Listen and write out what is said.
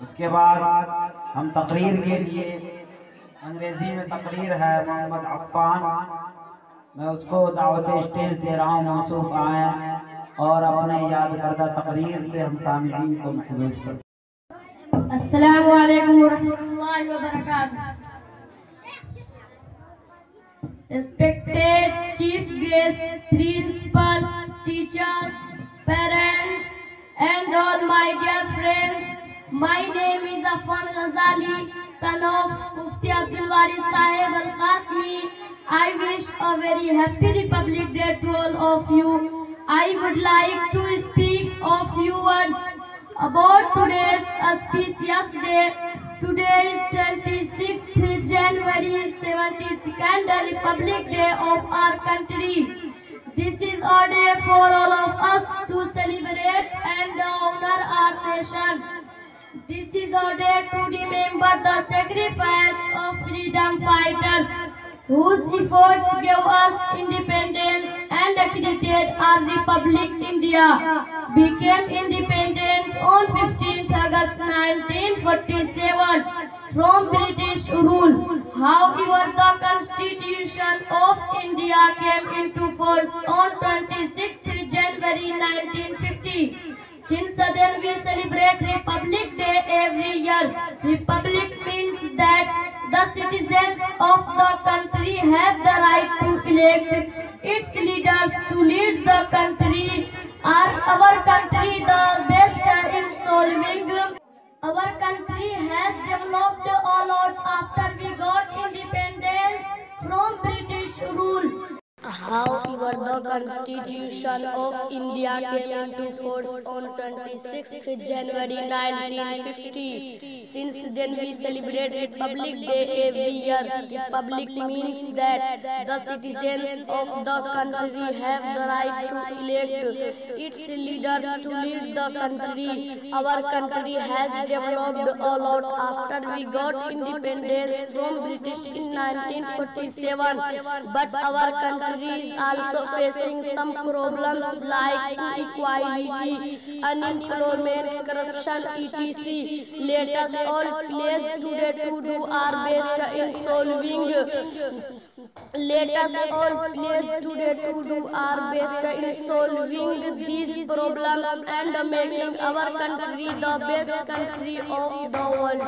उसके बाद हम तकरीर के लिए, अंग्रेजी में तकरीर है मोहम्मद अफ़ान, मैं उसको दावत स्टेज दे रहा हूँ, मौसूफ आए और अपने याद करदा तकरीर से हम सामिईन को महसूस कर। अस्सलामु अलैकुम वरहमतुल्लाहि वबरकातुह। Respected chief guest, principal, teachers, parents, and all my dear friends, my name is Affan Ghazali, son of Mufti Abdul Wari Sahib Al-Qasmi. I wish a very happy Republic Day to all of you. I would like to speak a few words about today's auspicious day. Today is 26th January 72nd, the Republic Day of our country. This is a day for all of us to celebrate and honor our nation. This is a day to remember the sacrifice of freedom fighters whose efforts gave us independence and created our Republic. India became independent on 15th August 1947 from British rule. However, the Constitution of India came into force on 26th January 1950. Since then we celebrate Republic Day every year. Republic means that the citizens of the country have the right to elect its leaders to lead the country. Our country the best in solving. Our country has developed a lot after we got independence from British rule. However, the Constitution of India came into force on 26th January 1950. Since then we celebrate Republic Day every year. Republic means that the citizens of the country have the right to elect its leaders to lead the country. Our country has developed a lot after we got independence from British in 1947. But our country is also facing some problems like inequality, unemployment, corruption, etc. Let us all pledge today to do our best in solving. Let us all pledge today to do our best in solving these problems and making our country the best country of the world.